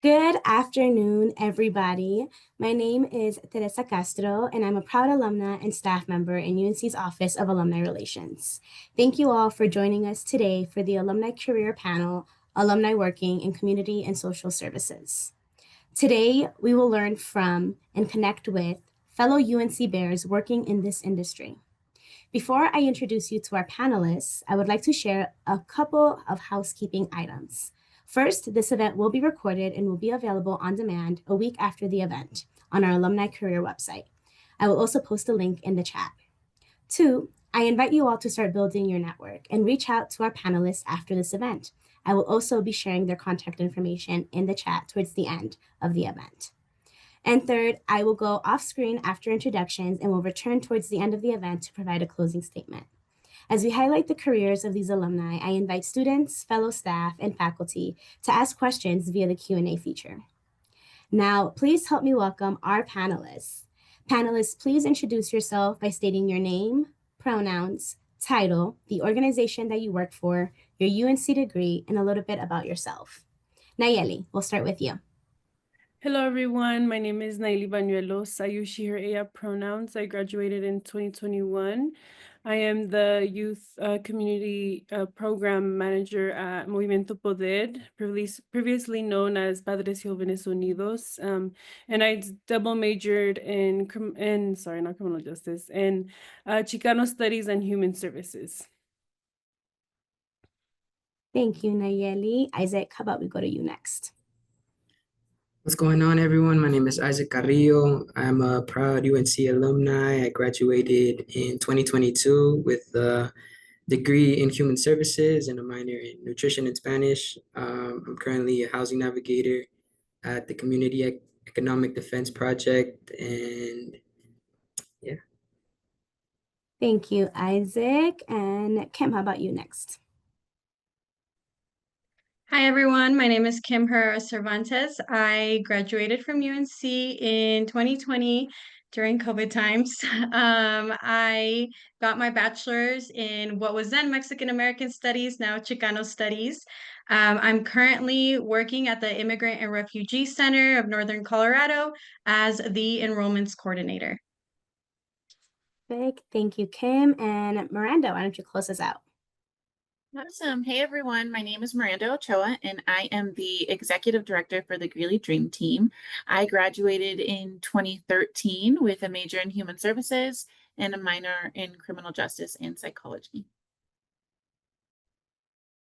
Good afternoon, everybody. My name is Teresa Castro, and I'm a proud alumna and staff member in UNC's Office of Alumni Relations. Thank you all for joining us today for the Alumni Career Panel, Alumni Working in Community and Social Services. Today, we will learn from and connect with fellow UNC Bears working in this industry. Before I introduce you to our panelists, I would like to share a couple of housekeeping items. First, this event will be recorded and will be available on demand a week after the event on our alumni career website. I will also post a link in the chat. Two, I invite you all to start building your network and reach out to our panelists after this event. I will also be sharing their contact information in the chat towards the end of the event. And third, I will go off screen after introductions and will return towards the end of the event to provide a closing statement. As we highlight the careers of these alumni, I invite students, fellow staff, and faculty to ask questions via the Q&A feature. Now, please help me welcome our panelists. Panelists, please introduce yourself by stating your name, pronouns, title, the organization that you work for, your UNC degree, and a little bit about yourself. Nayeli, we'll start with you. Hello, everyone. My name is Naili Bañuelos. I use she, her, ella pronouns. I graduated in 2021. I am the Youth Community Program Manager at Movimiento Poder, previously known as Padres Jóvenes Unidos. And I double majored in not criminal justice, in Chicano Studies and Human Services. Thank you, Nayeli. Isaac, how about we go to you next? What's going on, everyone? My name is Isaac Carrillo. I'm a proud UNC alumni. I graduated in 2022 with a degree in human services and a minor in nutrition and Spanish. I'm currently a housing navigator at the Community Economic Defense Project, and yeah. Thank you, Isaac. And Kim, how about you next? Hi, everyone. My name is Kim Herrera Cervantes. I graduated from UNC in 2020 during COVID times. I got my bachelor's in what was then Mexican American Studies, now Chicano Studies. I'm currently working at the Immigrant and Refugee Center of Northern Colorado as the enrollments coordinator. Perfect. Thank you, Kim. And Miranda, why don't you close us out? Awesome. Hey, everyone. My name is Miranda Ochoa, and I am the Executive Director for the Greeley Dream Team. I graduated in 2013 with a major in Human Services and a minor in Criminal Justice and Psychology.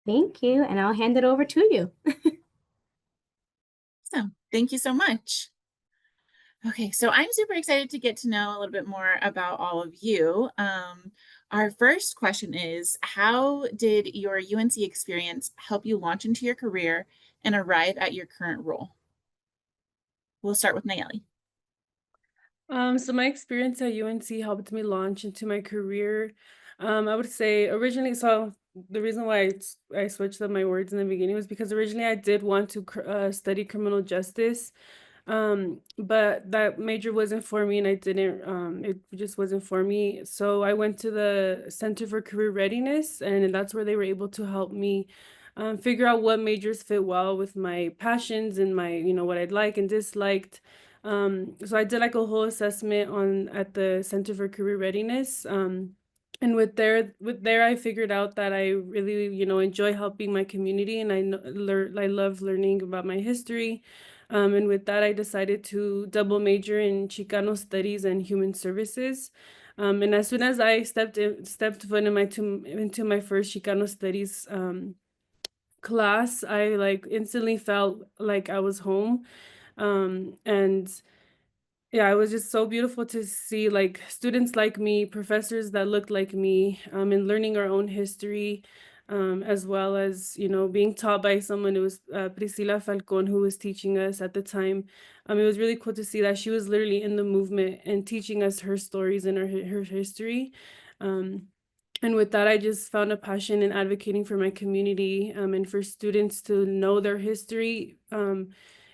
Thank you. And I'll hand it over to you. So, thank you so much. Okay, so I'm super excited to get to know a little bit more about all of you. Our first question is, how did your UNC experience help you launch into your career and arrive at your current role? We'll start with Nayeli. So my experience at UNC helped me launch into my career. I would say originally, so the reason why I switched up my words in the beginning was because originally I did want to study criminal justice. But that major wasn't for me, and I didn't, it just wasn't for me. So I went to the Center for Career Readiness, and that's where they were able to help me figure out what majors fit well with my passions and my, what I'd like and disliked. So I did like a whole assessment at the Center for Career Readiness. And with there, I figured out that I really, enjoy helping my community, and I love learning about my history. And with that, I decided to double major in Chicano Studies and Human Services. And as soon as I stepped foot into my first Chicano Studies class, I like instantly felt like I was home. And yeah, it was just so beautiful to see like students like me, professors that looked like me, and learning our own history, as well as, being taught by someone. It was Priscila Falcon who was teaching us at the time. It was really cool to see that she was literally in the movement and teaching us her stories and her history. And with that, I just found a passion in advocating for my community, and for students to know their history.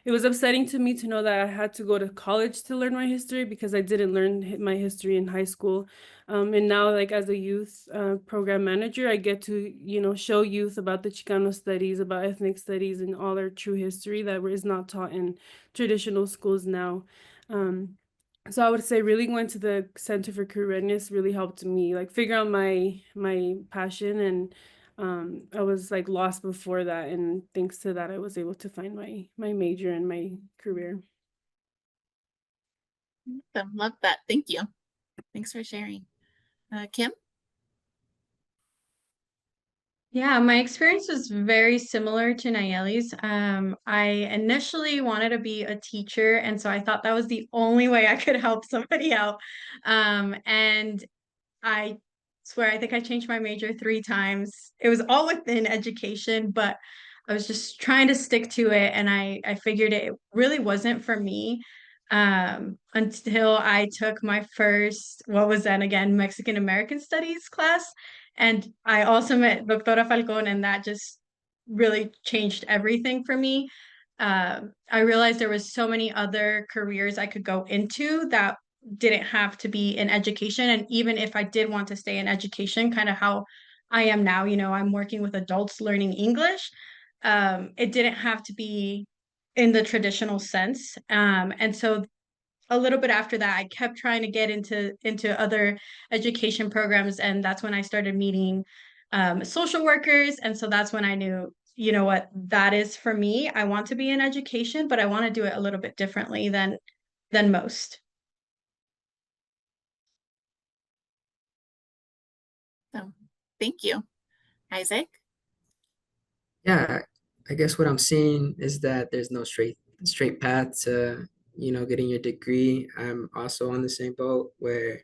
it was upsetting to me to know that I had to go to college to learn my history because I didn't learn my history in high school. And now, like as a youth program manager, I get to, show youth about the Chicano studies, about ethnic studies, and all our true history that is not taught in traditional schools now. So I would say really going to the Center for Career Readiness really helped me like figure out my passion, and I was like lost before that, and thanks to that I was able to find my major and my career. Love that. Thank you. Thanks for sharing. Kim? Yeah, my experience was very similar to Nayeli's. I initially wanted to be a teacher, and so I thought that was the only way I could help somebody out. And I swear, I think I changed my major 3 times. It was all within education, but I was just trying to stick to it, and I figured it really wasn't for me until I took my first, what was that again, Mexican American Studies class. And I also met Doctora Falcon, and that just really changed everything for me. I realized there was so many other careers I could go into that didn't have to be in education. And even if I did want to stay in education, kind of how I am now, I'm working with adults learning English. It didn't have to be in the traditional sense. And so a little bit after that, I kept trying to get into other education programs, and that's when I started meeting social workers. And so that's when I knew, you know what, that is for me. I want to be in education, but I want to do it a little bit differently than most. So, thank you. Isaac? Yeah, I guess what I'm seeing is that there's no straight path to, getting your degree. I'm also on the same boat where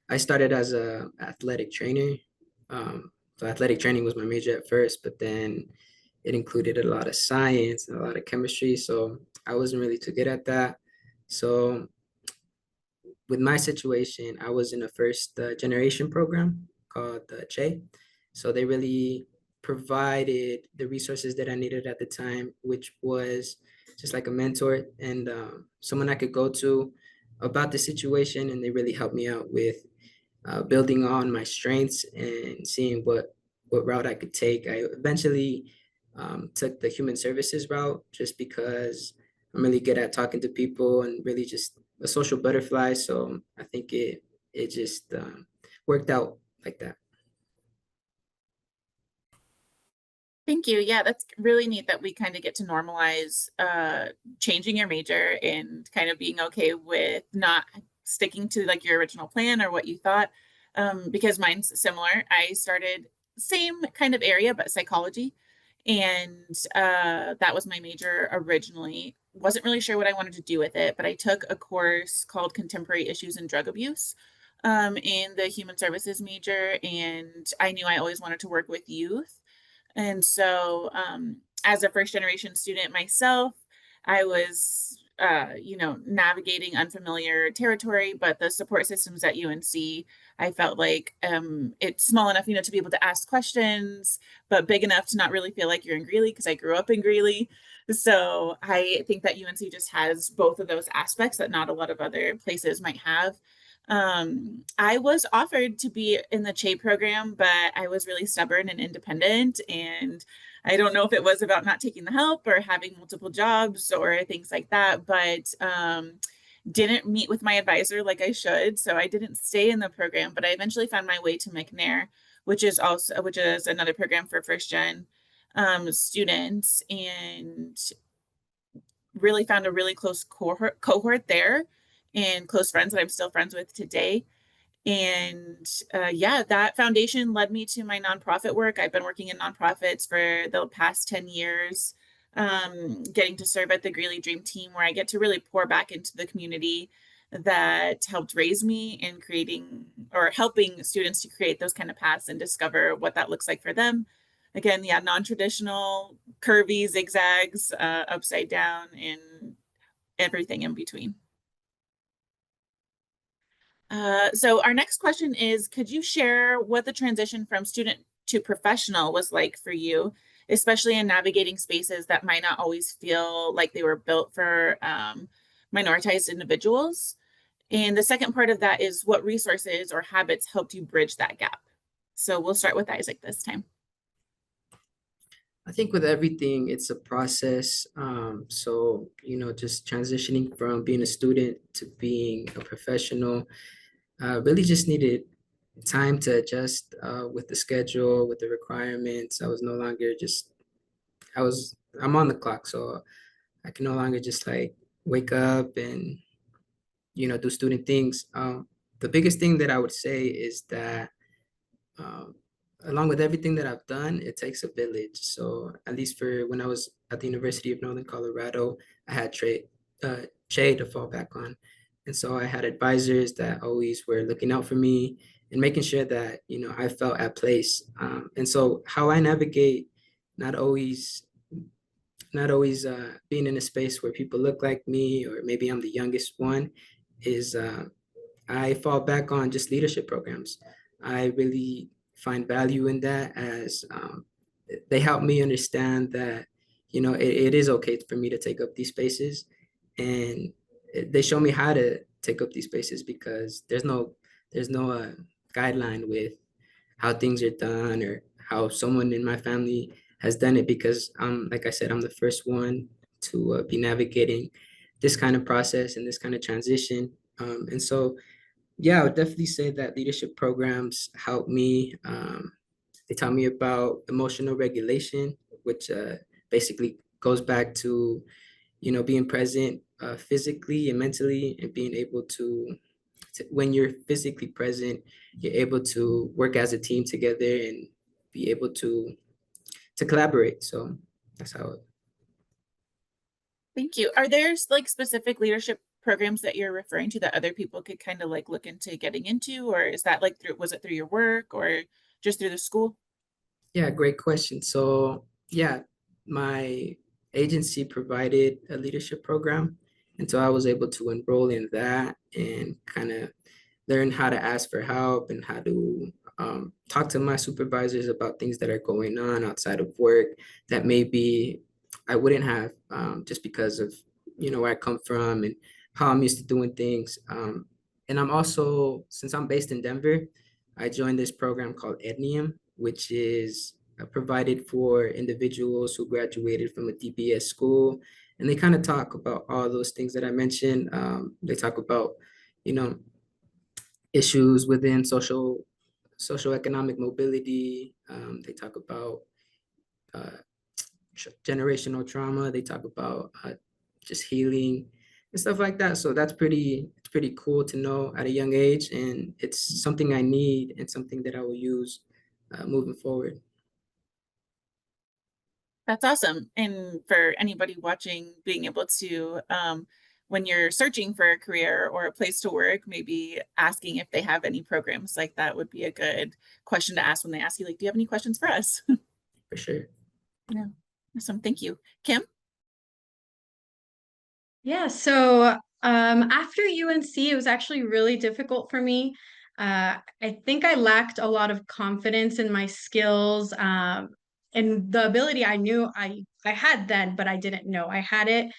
I started as a athletic trainer. So athletic training was my major at first, but then it included a lot of science and a lot of chemistry. So I wasn't really too good at that. So with my situation, I was in a first generation program called Che. So they really provided the resources that I needed at the time, which was just like a mentor and someone I could go to about the situation. And they really helped me out with building on my strengths and seeing what route I could take. I eventually took the human services route just because I'm really good at talking to people and really just a social butterfly. So I think it just worked out like that. Thank you. Yeah, that's really neat that we kind of get to normalize changing your major and kind of being okay with not sticking to like your original plan or what you thought. Because mine's similar. I started same kind of area, but psychology. And that was my major originally. Wasn't really sure what I wanted to do with it, but I took a course called Contemporary Issues in Drug Abuse in the human services major. And I knew I always wanted to work with youth. And so, as a first generation student myself, I was, navigating unfamiliar territory, but the support systems at UNC, I felt like it's small enough, to be able to ask questions, but big enough to not really feel like you're in Greeley because I grew up in Greeley. So I think that UNC just has both of those aspects that not a lot of other places might have. I was offered to be in the CHE program, but I was really stubborn and independent. And I don't know if it was about not taking the help or having multiple jobs or things like that, but didn't meet with my advisor like I should. So I didn't stay in the program, but I eventually found my way to McNair, which is another program for first gen students, and really found a really close cohort there and close friends that I'm still friends with today. And yeah, that foundation led me to my nonprofit work. I've been working in nonprofits for the past 10 years, getting to serve at the Greeley Dream Team, where I get to really pour back into the community that helped raise me in creating or helping students to create those kind of paths and discover what that looks like for them. Again, yeah, non-traditional, curvy, zigzags, upside down, and everything in between. So our next question is, could you share what the transition from student to professional was like for you especially in navigating spaces that might not always feel like they were built for minoritized individuals? And the second part of that is what resources or habits helped you bridge that gap? So we'll start with Isaac this time. I think with everything, it's a process. So, just transitioning from being a student to being a professional, really just needed time to adjust with the schedule, with the requirements. I was no longer just, I'm on the clock. So I can no longer just like wake up and, do student things. The biggest thing that I would say is that um, along with everything that I've done, it takes a village. So at least for when I was at the University of Northern Colorado, I had Trey to fall back on. And so I had advisors that always were looking out for me and making sure that, I felt at place. And so how I navigate not always being in a space where people look like me, or maybe I'm the youngest one, is I fall back on just leadership programs. I really find value in that, as they help me understand that, it is okay for me to take up these spaces. And they show me how to take up these spaces, because there's no guideline with how things are done or how someone in my family has done it, because like I said, I'm the first one to be navigating this kind of process and this kind of transition. And so, yeah, I would definitely say that leadership programs help me. They taught me about emotional regulation, which basically goes back to, being present physically and mentally, and being able to, when you're physically present, you're able to work as a team together and be able to collaborate. So that's how it. Thank you. Are there like specific leadership programs that you're referring to that other people could kind of like look into getting into, or is that like was it through your work or just through the school? Yeah, great question. So yeah, my agency provided a leadership program. And so I was able to enroll in that and kind of learn how to ask for help and how to talk to my supervisors about things that are going on outside of work that maybe I wouldn't have, just because of, where I come from and how I'm used to doing things. And I'm also, since I'm based in Denver, I joined this program called Ednium, which is provided for individuals who graduated from a DBS school. And they kind of talk about all those things that I mentioned. They talk about, you know, issues within social economic mobility. They talk about uh, generational trauma. They talk about just healing and stuff like that. So it's pretty cool to know at a young age, and it's something I need and something that I will use moving forward. That's awesome. And for anybody watching, being able to, when you're searching for a career or a place to work, maybe asking if they have any programs like that would be a good question to ask when they ask you, like, do you have any questions for us? For sure. Yeah. Awesome. Thank you. Kim? Yeah, so after UNC, it was actually really difficult for me. I think I lacked a lot of confidence in my skills, and the ability I knew I had then, but I didn't know I had it.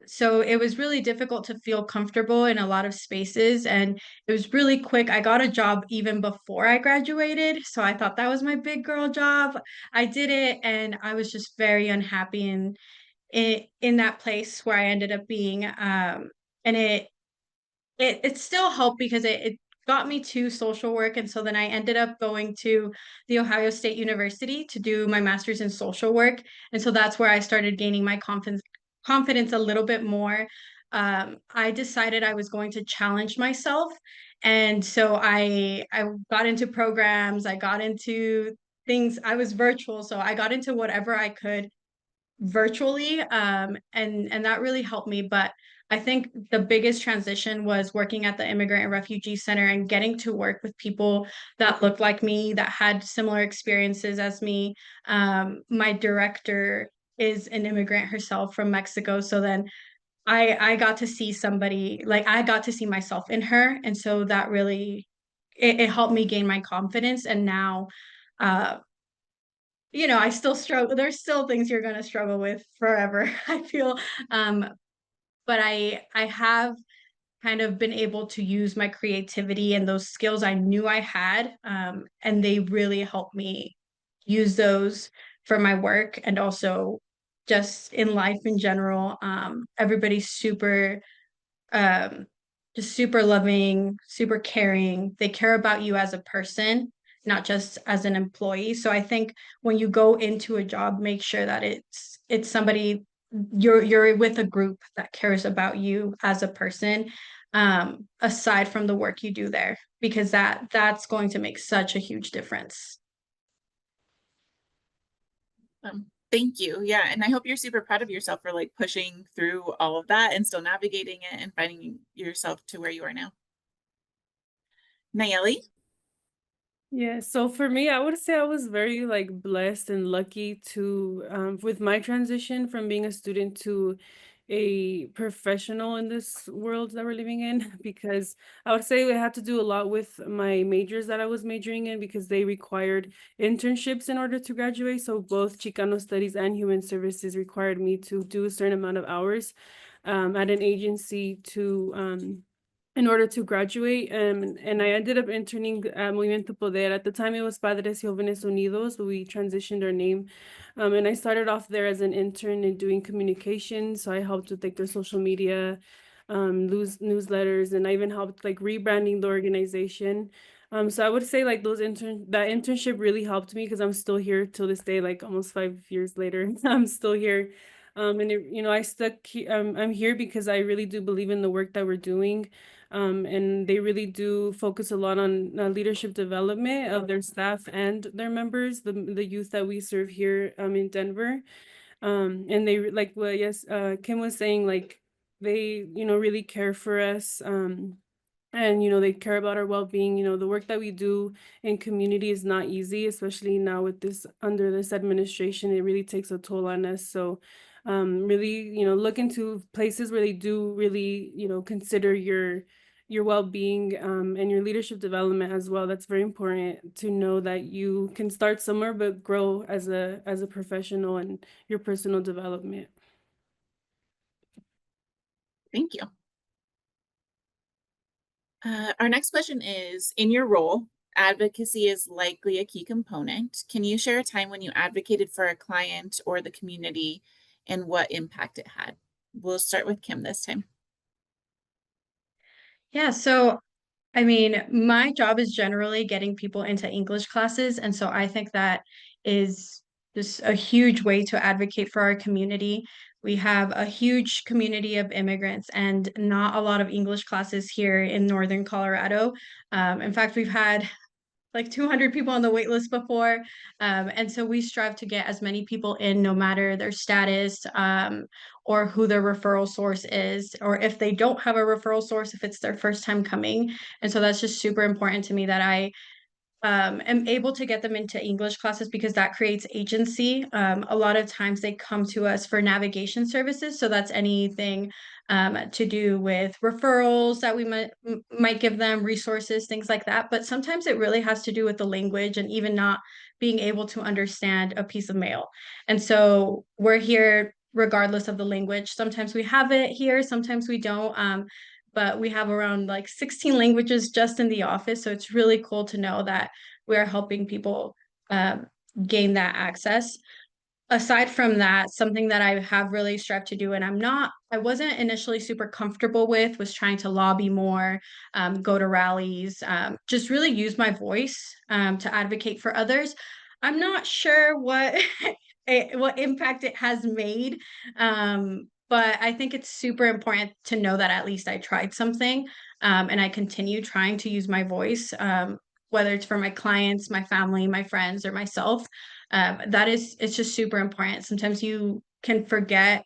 So it was really difficult to feel comfortable in a lot of spaces, and it was really quick. I got a job even before I graduated, so I thought that was my big girl job. I did it, and I was just very unhappy and in that place where I ended up being. And it still helped because it got me to social work. And so then I ended up going to the Ohio State University to do my master's in social work. And so that's where I started gaining my confidence a little bit more. I decided I was going to challenge myself. And so I got into programs, I got into things, I was virtual. So I got into whatever I could virtually, and that really helped me. But I think the biggest transition was working at the Immigrant and Refugee Center and getting to work with people that looked like me, that had similar experiences as me. My director is an immigrant herself from Mexico, so then I got to see somebody, like I got to see myself in her, and so that really it helped me gain my confidence. And now uh I still struggle. There's still things you're going to struggle with forever, I feel. Um, but I have kind of been able to use my creativity and those skills I knew I had. And they really helped me use those for my work and also just in life in general. Everybody's um, just super loving, super caring. They care about you as a person, not just as an employee. So I think when you go into a job, make sure that it's somebody you're with a group that cares about you as a person, aside from the work you do there, because that's going to make such a huge difference. Thank you. Yeah, and I hope you're super proud of yourself for like pushing through all of that and still navigating it and finding yourself to where you are now. Nayeli? Yeah, so for me, I would say I was very like blessed and lucky to with my transition from being a student to a professional in this world that we're living in because I would say I had to do a lot with my majors that I was majoring in because they required internships in order to graduate. So both Chicano Studies and Human Services required me to do a certain amount of hours at an agency to in order to graduate. And I ended up interning at Movimiento Poder. At the time, it was Padres Jóvenes Unidos, but we transitioned our name. And I started off there as an intern and doing communications. So I helped with like their social media, newsletters, and I even helped like rebranding the organization. So I would say like that internship really helped me because I'm still here till this day, like almost 5 years later. I'm still here. And I'm here because I really do believe in the work that we're doing. And they really do focus a lot on leadership development of their staff and their members, the youth that we serve here in Denver. And they like well, yes, Kim was saying like they really care for us. And they care about our well-being. The work that we do in community is not easy, especially now with this under this administration. It really takes a toll on us. So really look into places where they do really consider your well-being and your leadership development as well. That's very important to know that you can start somewhere but grow as a professional and your personal development. Thank you. Our next question is, in your role, advocacy is likely a key component. Can you share a time when you advocated for a client or the community and what impact it had? We'll start with Kim this time. Yeah, so I mean, my job is generally getting people into English classes. And so I think that is just a huge way to advocate for our community. We have a huge community of immigrants and not a lot of English classes here in Northern Colorado. In fact, we've had like 200 people on the wait list before. And so we strive to get as many people in, no matter their status, or who their referral source is, or if they don't have a referral source, if it's their first time coming. And so that's just super important to me that I am able to get them into English classes because that creates agency. A lot of times they come to us for navigation services. So that's anything to do with referrals that we might give them, resources, things like that. But sometimes it really has to do with the language and even not being able to understand a piece of mail. And so we're here regardless of the language. Sometimes we have it here, sometimes we don't. But we have around like 16 languages just in the office. So it's really cool to know that we are helping people um, gain that access. Aside from that, something that I have really strived to do, and I wasn't initially super comfortable with, was trying to lobby more, go to rallies, just really use my voice to advocate for others. I'm not sure what impact it has made, but I think it's super important to know that at least I tried something, and I continue trying to use my voice, whether it's for my clients, my family, my friends, or myself. It's just super important. Sometimes you can forget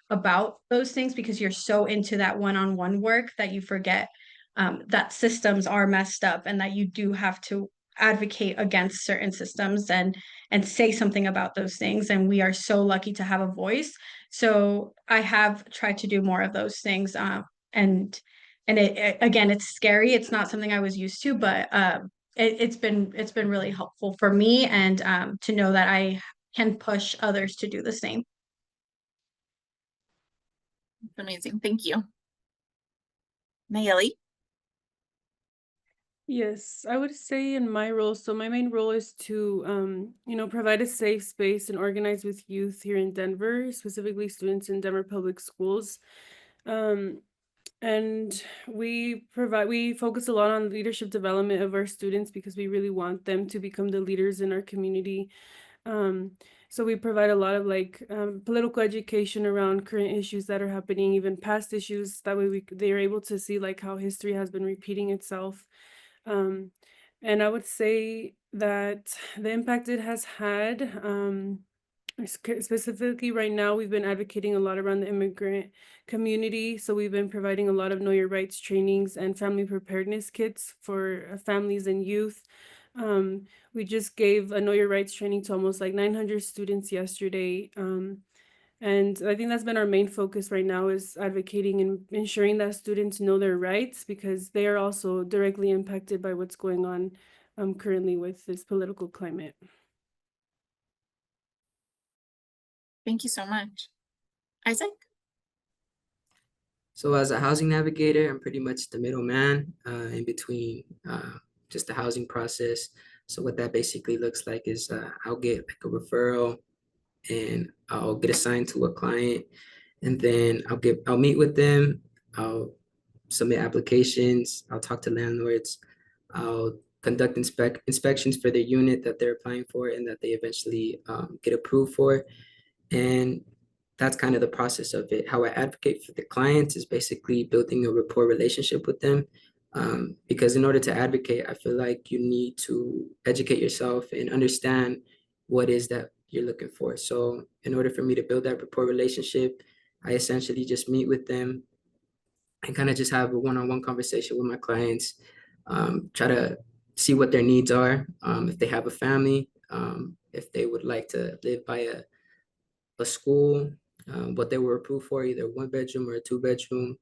about those things because you're so into that one-on-one work that you forget that systems are messed up and that you do have to advocate against certain systems and say something about those things. And we are so lucky to have a voice. So I have tried to do more of those things. And again, it's scary. It's not something I was used to, but it's been really helpful for me, and to know that can push others to do the same. Amazing. Thank you. Nayeli? Yes, I would say in my role, so my main role is to, provide a safe space and organize with youth here in Denver, specifically students in Denver public schools. Um, and we focus a lot on leadership development of our students because we really want them to become the leaders in our community. Um, so we provide a lot of political education around current issues that are happening, even past issues. That way they are able to see like how history has been repeating itself. Um, and I would say that the impact it has had, specifically right now, we've been advocating a lot around the immigrant community. So we've been providing a lot of Know Your Rights trainings and family preparedness kits for families and youth. We just gave a Know Your Rights training to almost like 900 students yesterday. And I think that's been our main focus right now is advocating and ensuring that students know their rights because they are also directly impacted by what's going on currently with this political climate. Thank you so much. Isaac? So as a housing navigator, I'm pretty much the middleman in between just the housing process. So what that basically looks like is I'll get like a referral and I'll get assigned to a client, and then I'll meet with them. I'll submit applications. I'll talk to landlords. I'll conduct inspections for the unit that they're applying for and that they eventually get approved for. And that's kind of the process of it. How I advocate for the clients is basically building a rapport relationship with them. Because in order to advocate, I feel like you need to educate yourself and understand what is that you're looking for. So in order for me to build that rapport relationship, I essentially just meet with them and kind of just have a one-on-one conversation with my clients, try to see what their needs are, if they have a family, if they would like to live by a school, what they were approved for, either 1 bedroom or a 2 bedroom,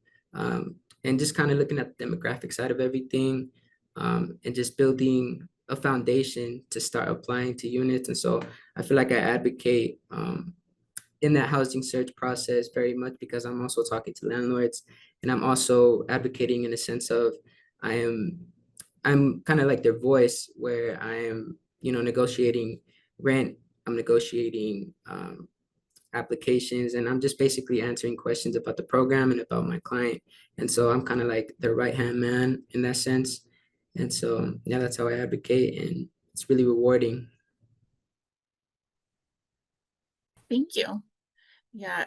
and just kind of looking at the demographic side of everything, and just building a foundation to start applying to units. And so I feel like I advocate in that housing search process very much because I'm also talking to landlords and I'm also advocating in a sense of I am I'm kind of like their voice where I am, negotiating rent, I'm negotiating applications, and I'm just basically answering questions about the program and about my client. And so I'm kind of like the right hand man in that sense. And so, yeah, that's how I advocate, and it's really rewarding. Thank you. Yeah.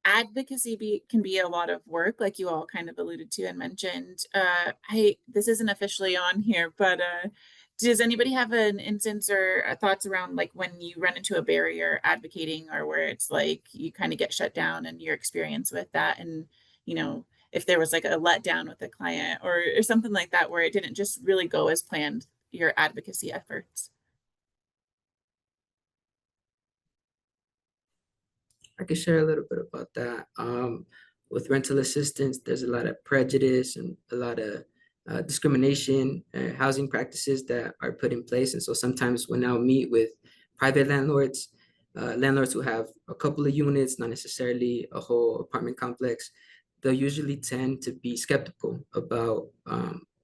Advocacy can be a lot of work, like you all kind of alluded to and mentioned. This isn't officially on here, but does anybody have an instance or thoughts around like when you run into a barrier advocating, or where it's like you kind of get shut down and your experience with that, and if there was like a letdown with a client or something like that where it didn't just really go as planned, your advocacy efforts? I could share a little bit about that. With rental assistance, there's a lot of prejudice and a lot of discrimination, housing practices that are put in place. And so sometimes when I'll meet with private landlords, landlords who have a couple of units, not necessarily a whole apartment complex, they'll usually tend to be skeptical about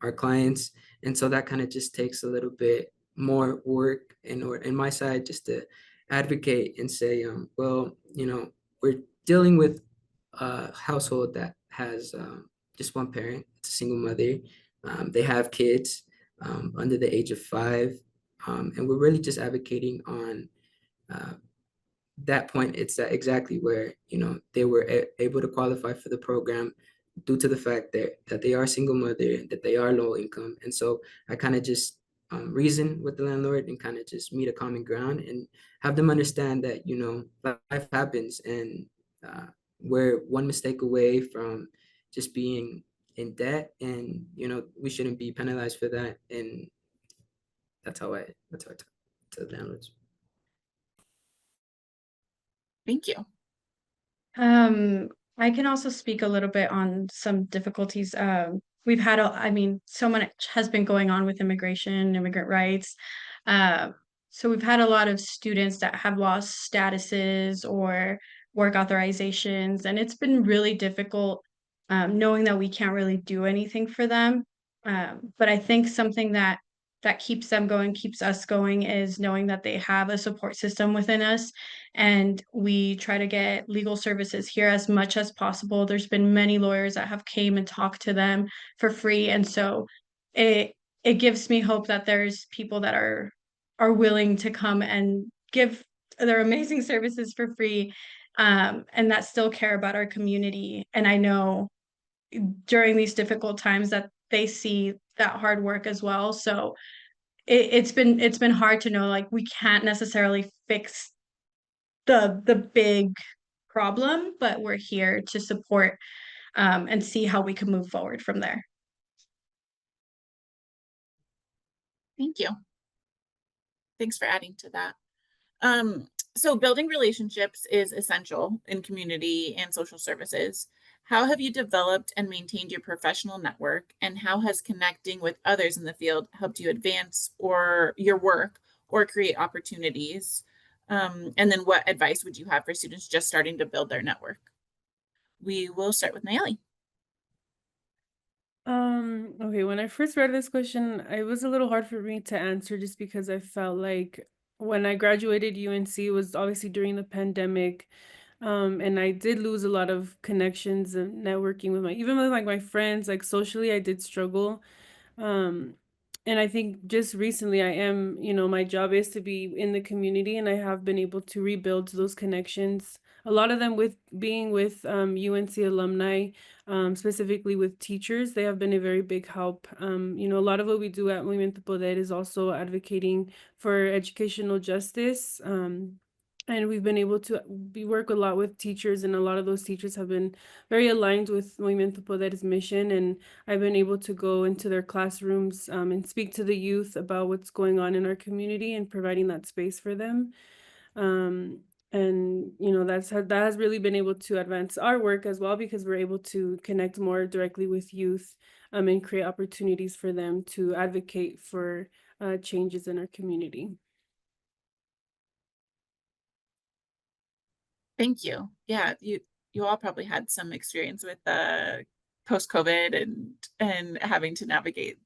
our clients. And so that kind of just takes a little bit more work in my side just to advocate and say, well, we're dealing with a household that has just one parent. It's a single mother. They have kids under the age of 5. And we're really just advocating on uh, that point. It's that exactly where, they were able to qualify for the program due to the fact that they are a single mother, that they are low income. And so I kind of just reason with the landlord and kind of just meet a common ground and have them understand that, life happens, and we're one mistake away from just being in debt, and, we shouldn't be penalized for that. And that's how I talk to the landlords. Thank you. I can also speak a little bit on some difficulties. We've had, so much has been going on with immigration, immigrant rights. So we've had a lot of students that have lost statuses or work authorizations, and it's been really difficult knowing that we can't really do anything for them. But I think something that keeps them going, keeps us going, is knowing that they have a support system within us, and we try to get legal services here as much as possible. There's been many lawyers that have came and talked to them for free, and so it it gives me hope that there's people that are willing to come and give their amazing services for free, and that still care about our community. And I know during these difficult times that they see that hard work as well. So it's been hard to know, like, we can't necessarily fix the big problem, but we're here to support and see how we can move forward from there. Thank you. Thanks for adding to that. Um, so building relationships is essential in community and social services. How have you developed and maintained your professional network, and how has connecting with others in the field helped you advance or your work or create opportunities? And then what advice would you have for students just starting to build their network? We will start with Nayeli. Okay, when I first read this question, it was a little hard for me to answer just because I felt like when I graduated UNC it was obviously during the pandemic. And I did lose a lot of connections and networking with even with like my friends, like socially, I did struggle. Um, and I think just recently my job is to be in the community, and I have been able to rebuild those connections. A lot of them with being with UNC alumni, specifically with teachers, they have been a very big help. A lot of what we do at Movimiento Poder is also advocating for educational justice. And we've been able to we work a lot with teachers, and a lot of those teachers have been very aligned with Movimiento Poder's mission. And I've been able to go into their classrooms and speak to the youth about what's going on in our community and providing that space for them. And that has really been able to advance our work as well, because we're able to connect more directly with youth and create opportunities for them to advocate for changes in our community. Thank you. Yeah, you all probably had some experience with post-COVID and having to navigate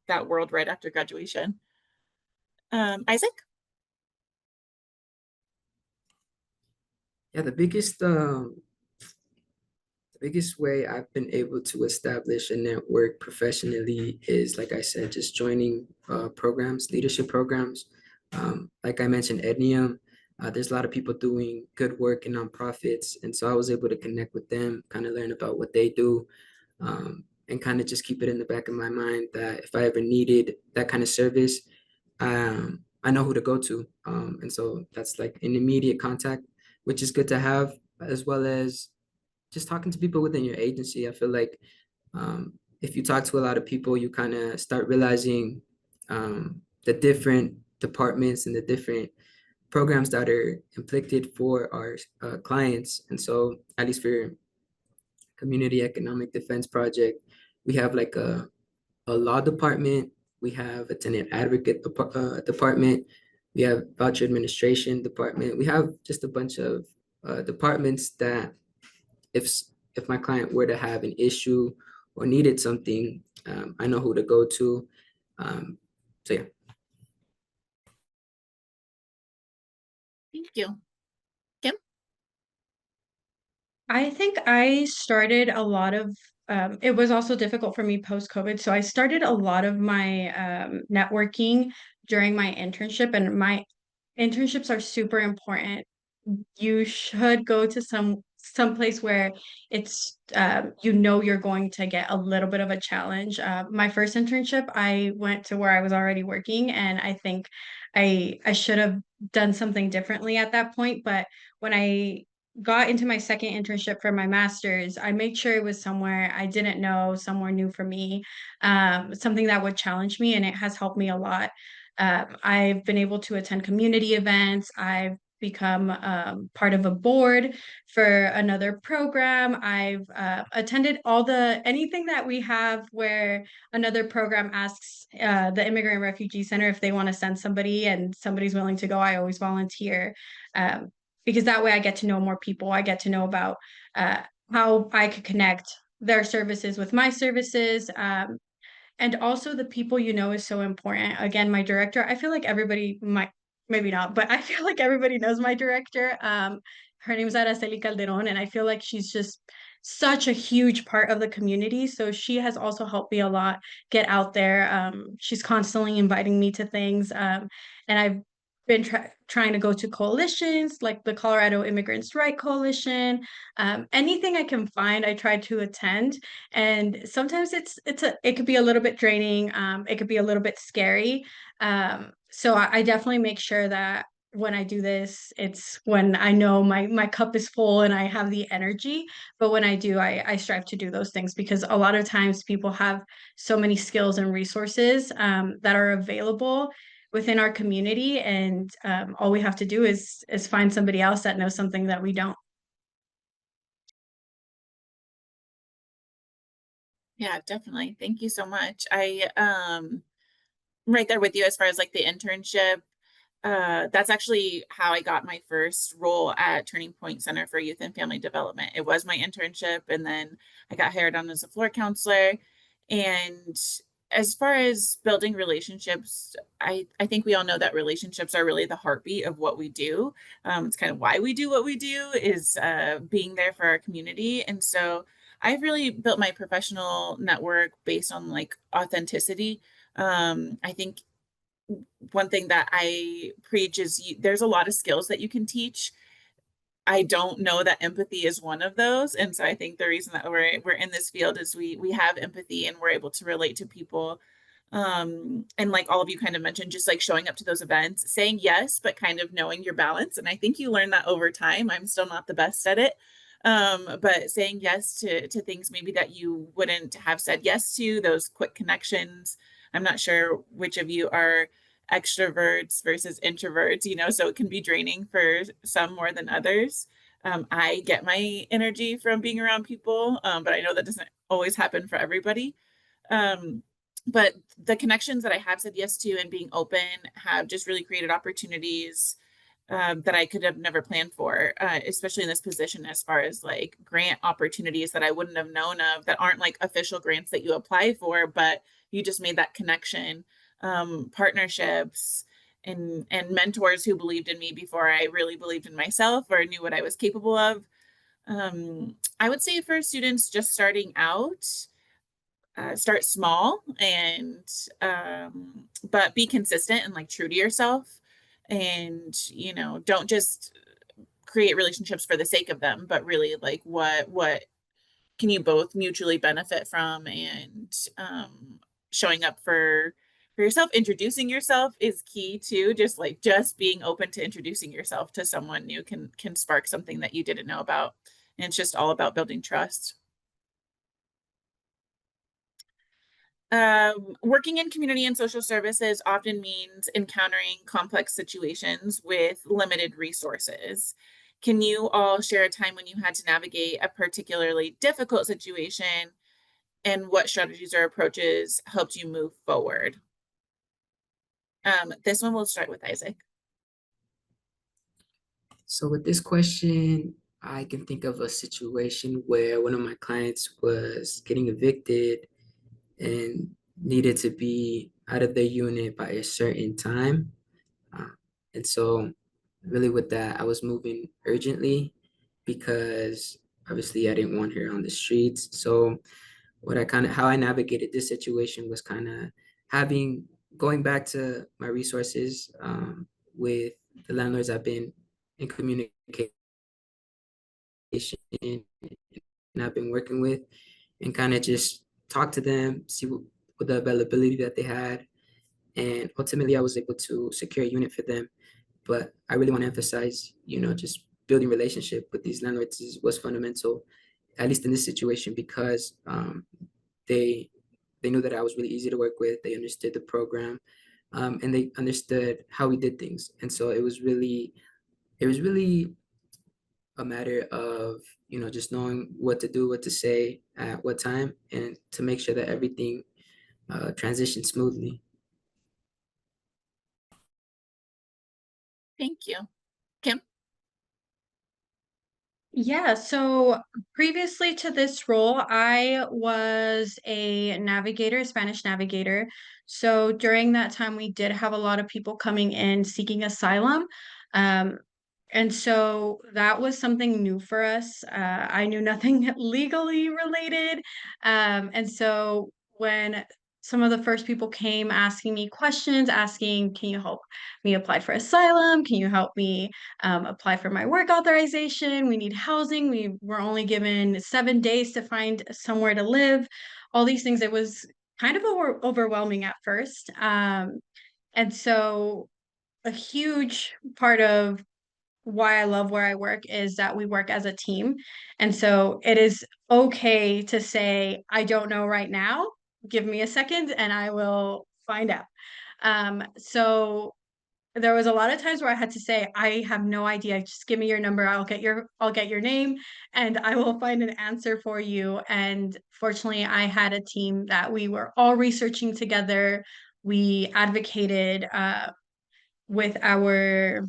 that world right after graduation. Isaac? Yeah, the biggest way I've been able to establish a network professionally is, like I said, just joining programs, leadership programs. Like I mentioned, Ednium, there's a lot of people doing good work in nonprofits. And so I was able to connect with them, kind of learn about what they do, and kind of just keep it in the back of my mind that if I ever needed that kind of service, I know who to go to. And so that's like an immediate contact, which is good to have, as well as just talking to people within your agency. I feel like if you talk to a lot of people, you kind of start realizing the different departments and the different programs that are inflicted for our clients. And so, at least for Community Economic Defense Project, we have like a law department, we have a tenant advocate department, we have voucher administration department. We have just a bunch of departments that if if my client were to have an issue or needed something, I know who to go to. So yeah. Thank you. Kim? I think I started a lot of it was also difficult for me post-COVID. So I started a lot of my networking during my internship, and my internships are super important. You should go to some place where it's you're going to get a little bit of a challenge. My first internship, I went to where I was already working, and I think I should have done something differently at that point. But when I got into my second internship for my master's, I made sure it was somewhere I didn't know, somewhere new for me, something that would challenge me, and it has helped me a lot. I've been able to attend community events. I've become part of a board for another program. I've attended anything that we have where another program asks the Immigrant and Refugee Center if they want to send somebody and somebody's willing to go. I always volunteer because that way I get to know more people. I get to know about how I could connect their services with my services. And also the people you know is so important. Again, my director, I feel like everybody might, maybe not, but I feel like everybody knows my director. Her name is Araceli Calderon, and I feel like she's just such a huge part of the community. So she has also helped me a lot get out there. She's constantly inviting me to things. And I've been trying to go to coalitions like the Colorado Immigrants' Right Coalition. Anything I can find, I try to attend. And sometimes it could be a little bit draining. It could be a little bit scary. So I definitely make sure that when I do this, it's when I know my cup is full and I have the energy. But when I do, I strive to do those things because a lot of times people have so many skills and resources that are available within our community, and all we have to do is find somebody else that knows something that we don't. Yeah, definitely. Thank you so much. I'm right there with you as far as like the internship. That's actually how I got my first role at Turning Point Center for Youth and Family Development. It was my internship, and then I got hired on as a floor counselor. And as far as building relationships, I think we all know that relationships are really the heartbeat of what we do. It's kind of why we do what we do is being there for our community. And so I've really built my professional network based on like authenticity. I think one thing that I preach is there's a lot of skills that you can teach. I don't know that empathy is one of those, and so I think the reason that we're in this field is we have empathy and we're able to relate to people. And like all of you kind of mentioned, just like showing up to those events, saying yes, but kind of knowing your balance. And I think you learn that over time. I'm still not the best at it. But saying yes to things maybe that you wouldn't have said yes to, those quick connections. I'm not sure which of you are extroverts versus introverts, so it can be draining for some more than others. I get my energy from being around people, but I know that doesn't always happen for everybody. But the connections that I have said yes to and being open have just really created opportunities that I could have never planned for, especially in this position as far as like grant opportunities that I wouldn't have known of that aren't like official grants that you apply for, but you just made that connection, partnerships and mentors who believed in me before I really believed in myself or knew what I was capable of. I would say for students just starting out, start small and but be consistent and like true to yourself, and don't just create relationships for the sake of them, but really like what can you both mutually benefit from, and showing up for yourself. Introducing yourself is key too. Just being open to introducing yourself to someone new can spark something that you didn't know about, and it's just all about building trust. Working in community and social services often means encountering complex situations with limited resources. Can you all share a time when you had to navigate a particularly difficult situation and what strategies or approaches helped you move forward? This one we'll start with Isaac. So with this question, I can think of a situation where one of my clients was getting evicted and needed to be out of their unit by a certain time. And so really with that, I was moving urgently because obviously I didn't want her on the streets. So how I navigated this situation was kind of going back to my resources with the landlords I've been in communication and I've been working with, and kind of just talk to them, see what the availability that they had. And ultimately, I was able to secure a unit for them. But I really want to emphasize, just building relationship with these landlords was fundamental, at least in this situation, because they they knew that I was really easy to work with. They understood the program, and they understood how we did things. And so it was really it was really a matter of, just knowing what to do, what to say at what time, and to make sure that everything transitioned smoothly. Thank you. Kim? Yeah, so previously to this role, I was a navigator, Spanish navigator. So during that time, we did have a lot of people coming in seeking asylum. Um, and so that was something new for us. I knew nothing legally related. And so when some of the first people came asking me questions, asking, can you help me apply for asylum? Can you help me apply for my work authorization? We need housing. We were only given 7 days to find somewhere to live. All these things. It was kind of overwhelming at first. And so a huge part of why I love where I work is that we work as a team. And so it is okay to say, I don't know right now. Give me a second and I will find out. So there was a lot of times where I had to say, I have no idea. Just give me your number. I'll get your name and I will find an answer for you. And fortunately, I had a team that we were all researching together. We advocated with our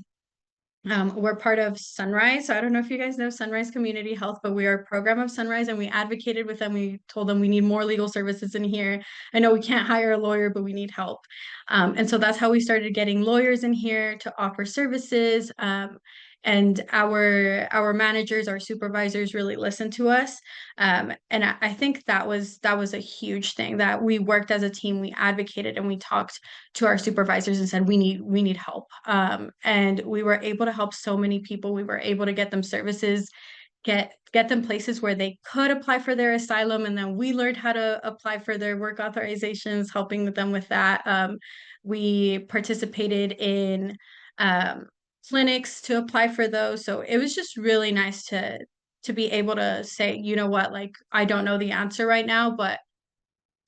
we're part of Sunrise. So I don't know if you guys know Sunrise Community Health, but we are a program of Sunrise and we advocated with them. We told them we need more legal services in here. I know we can't hire a lawyer, but we need help. And so that's how we started getting lawyers in here to offer services. And our managers, our supervisors really listened to us. And I think that was a huge thing that we worked as a team. We advocated and we talked to our supervisors and said we need help, and we were able to help so many people. We were able to get them services, get them places where they could apply for their asylum, and then we learned how to apply for their work authorizations, helping them with that. We participated in um, clinics to apply for those, so it was just really nice to be able to say, you know what, like I don't know the answer right now, but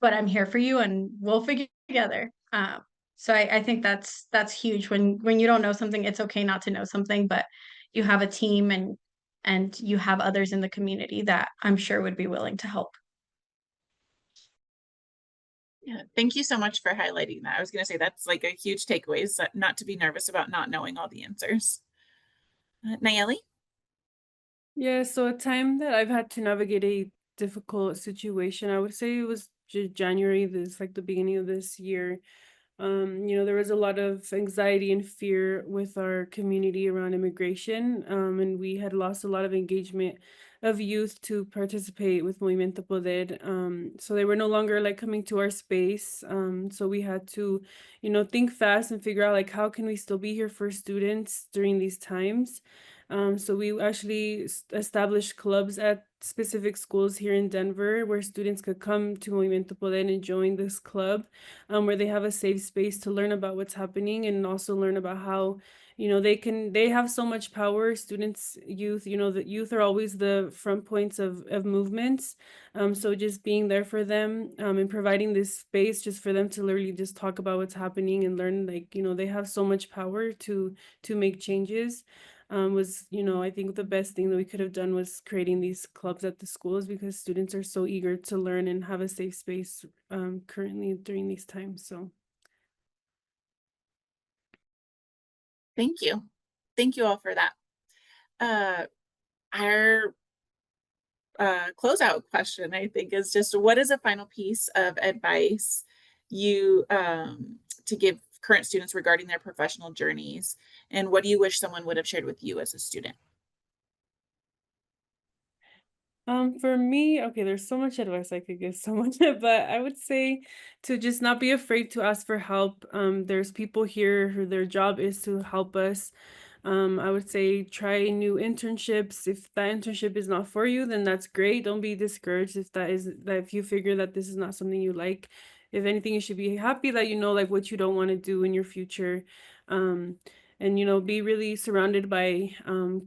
I'm here for you and we'll figure it together. So I think that's huge. When you don't know something, it's okay not to know something, but you have a team and you have others in the community that I'm sure would be willing to help. Yeah, thank you so much for highlighting that. I was going to say that's like a huge takeaway, is that not to be nervous about not knowing all the answers. Nayeli? Yeah, so a time that I've had to navigate a difficult situation, I would say it was January, this like the beginning of this year. There was a lot of anxiety and fear with our community around immigration, and we had lost a lot of engagement of youth to participate with Movimiento Poder. So they were no longer like coming to our space. So we had to, think fast and figure out like how can we still be here for students during these times. So we actually established clubs at specific schools here in Denver where students could come to Movimiento Poder and join this club, where they have a safe space to learn about what's happening and also learn about how, they have so much power. Students, youth, the youth are always the front points of movements. So just being there for them, and providing this space just for them to literally just talk about what's happening and learn, like, they have so much power to make changes. Was, I think the best thing that we could have done was creating these clubs at the schools, because students are so eager to learn and have a safe space currently during these times. So Thank you. Thank you all for that. Our closeout question, I think, is just what is a final piece of advice you to give current students regarding their professional journeys, and what do you wish someone would have shared with you as a student? for me, okay, there's so much advice I could give someone, but I would say to just not be afraid to ask for help. There's people here who their job is to help us. I would say try new internships. If that internship is not for you, then that's great. Don't be discouraged if you figure that this is not something you like. If anything, you should be happy that you know like what you don't want to do in your future. And be really surrounded by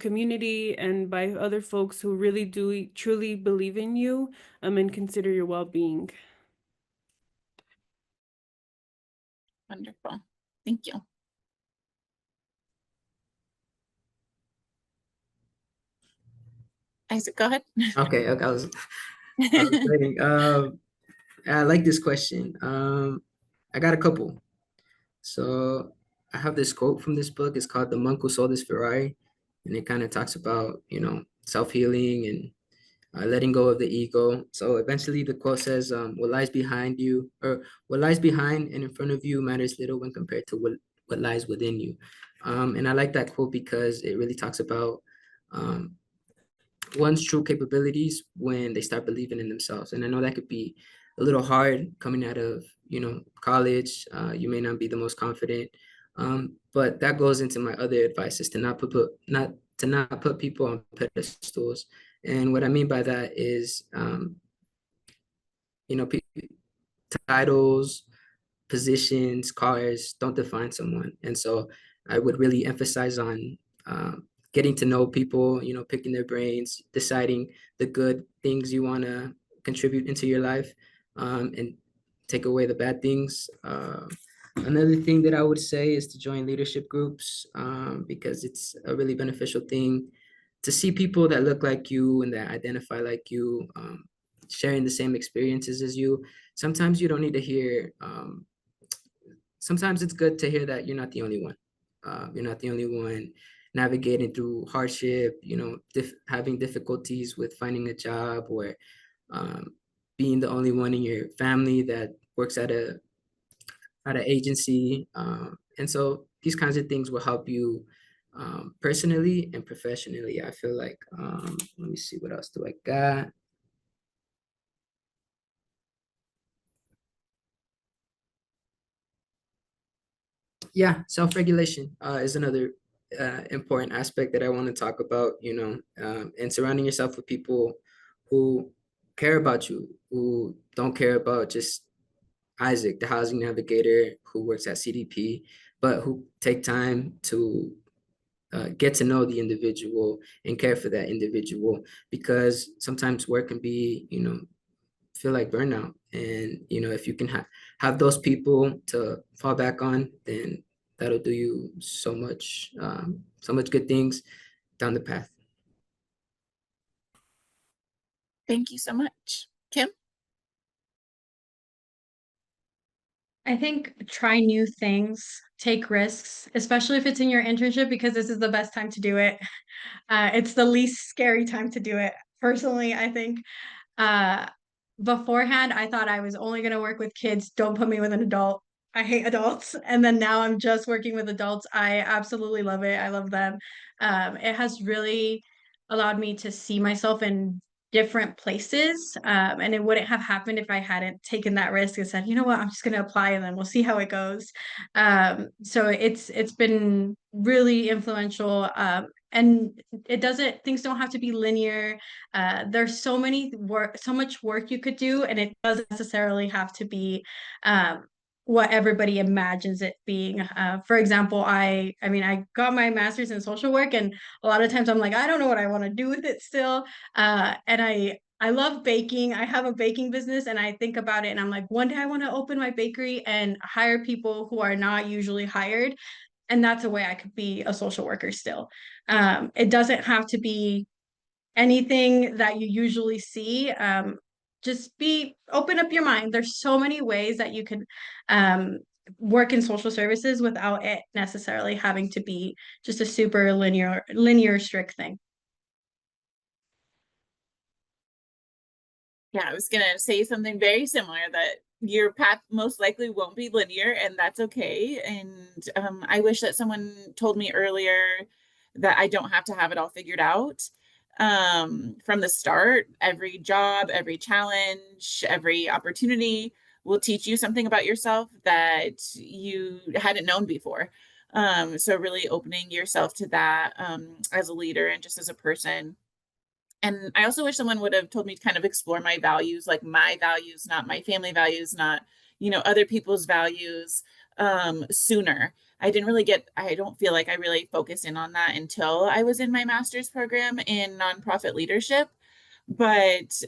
community and by other folks who really do truly believe in you, and consider your well-being. Wonderful. Thank you. Isaac, go ahead. Okay, okay. I was waiting. I like this question. I got a couple. So I have this quote from this book. It's called "The Monk Who Sold His Ferrari," and it kind of talks about, self-healing and letting go of the ego. So eventually, the quote says, "What lies behind you, or what lies behind and in front of you, matters little when compared to what lies within you." And I like that quote because it really talks about um, one's true capabilities when they start believing in themselves. And I know that could be a little hard coming out of, college. You may not be the most confident, but that goes into my other advice is to not put people on pedestals. And what I mean by that is, you know, pe- titles, positions, cars don't define someone. And so I would really emphasize on getting to know people, picking their brains, deciding the good things you want to contribute into your life, and take away the bad things. Another thing that I would say is to join leadership groups, because it's a really beneficial thing to see people that look like you and that identify like you, sharing the same experiences as you. Sometimes you don't need to hear sometimes it's good to hear that you're not the only one. You're not the only one navigating through hardship, having difficulties with finding a job, or um, being the only one in your family that works at an agency. And so these kinds of things will help you personally and professionally. I feel like, let me see, what else do I got? Yeah, self-regulation is another important aspect that I want to talk about, and surrounding yourself with people who care about you, who don't care about just Isaac, the housing navigator who works at CDP, but who take time to get to know the individual and care for that individual, because sometimes work can be, feel like burnout. And if you can have those people to fall back on, then that'll do you so much good things down the path. Thank you so much. Kim? I think try new things, take risks, especially if it's in your internship, because this is the best time to do it. It's the least scary time to do it. Personally, I think uh, beforehand, I thought I was only going to work with kids. Don't put me with an adult. I hate adults. And then now I'm just working with adults. I absolutely love it. I love them. It has really allowed me to see myself in different places. And it wouldn't have happened if I hadn't taken that risk and said, you know what, I'm just going to apply and then we'll see how it goes. So it's been really influential. And it doesn't, things don't have to be linear. There's so much work you could do, and it doesn't necessarily have to be what everybody imagines it being. For example, I mean, I got my master's in social work, and a lot of times I'm like, I don't know what I want to do with it still. And I love baking. I have a baking business, and I think about it, and I'm like, one day I want to open my bakery and hire people who are not usually hired, and that's a way I could be a social worker still. It doesn't have to be anything that you usually see. Just be open up your mind. There's so many ways that you can um, work in social services without it necessarily having to be just a super linear strict thing. Yeah, I was gonna say something very similar, that your path most likely won't be linear, and that's okay. And I wish that someone told me earlier that I don't have to have it all figured out from the start. Every job, every challenge, every opportunity will teach you something about yourself that you hadn't known before. So really opening yourself to that as a leader and just as a person. And I also wish someone would have told me to kind of explore my values, like my values, not my family values, not, other people's values, sooner. I don't feel like I really focused in on that until I was in my master's program in nonprofit leadership. But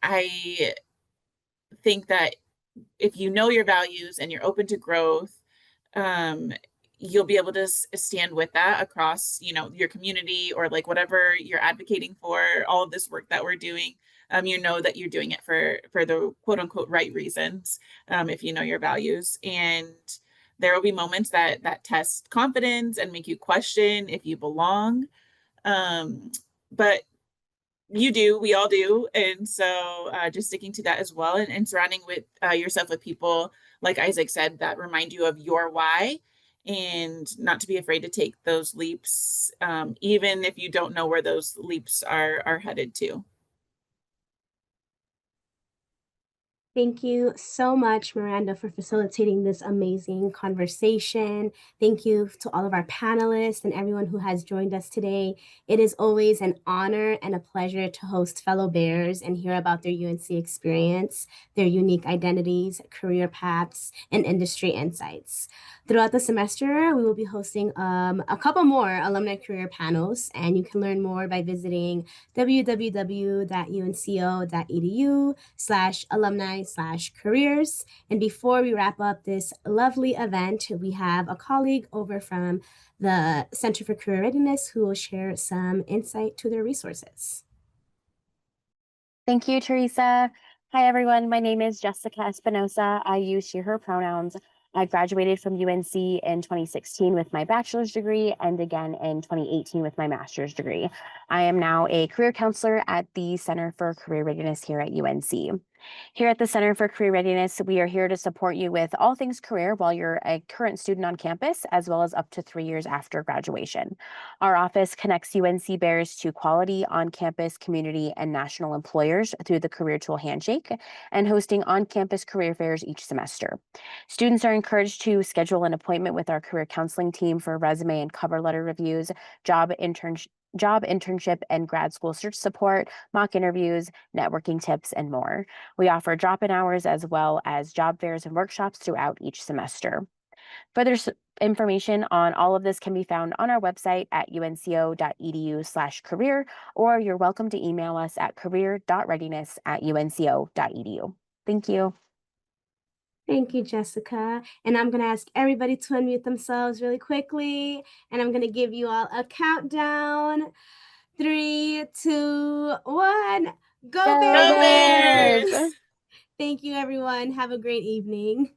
I think that if you know your values and you're open to growth, um, you'll be able to stand with that across, you know, your community or like whatever you're advocating for, all of this work that we're doing. You know that you're doing it for the quote unquote right reasons, if you know your values. And there will be moments that test confidence and make you question if you belong. But you do, we all do. And so just sticking to that as well, and surrounding with yourself with people, like Isaac said, that remind you of your why, and not to be afraid to take those leaps, even if you don't know where those leaps are headed to. Thank you so much, Miranda, for facilitating this amazing conversation. Thank you to all of our panelists and everyone who has joined us today. It is always an honor and a pleasure to host fellow Bears and hear about their UNC experience, their unique identities, career paths, and industry insights. Throughout the semester, we will be hosting a couple more alumni career panels, and you can learn more by visiting www.unco.edu/alumni/careers. And before we wrap up this lovely event, we have a colleague over from the Center for Career Readiness who will share some insight to their resources. Thank you, Teresa. Hi, everyone. My name is Jessica Espinosa. I use she, her pronouns. I graduated from UNC in 2016 with my bachelor's degree and again in 2018 with my master's degree. I am now a career counselor at the Center for Career Readiness here at UNC. Here at the Center for Career Readiness, we are here to support you with all things career while you're a current student on campus, as well as up to 3 years after graduation. Our office connects UNC Bears to quality on-campus, community, and national employers through the Career Tool Handshake and hosting on-campus career fairs each semester. Students are encouraged to schedule an appointment with our career counseling team for resume and cover letter reviews, job internship and grad school search support, mock interviews, networking tips, and more. We offer drop-in hours as well as job fairs and workshops throughout each semester. Further information on all of this can be found on our website at unco.edu/career, or you're welcome to email us at career.readiness@unco.edu. Thank you. Thank you, Jessica. And I'm going to ask everybody to unmute themselves really quickly. And I'm going to give you all a countdown. 3, 2, 1. Go Bears! Go Bears! Thank you, everyone. Have a great evening.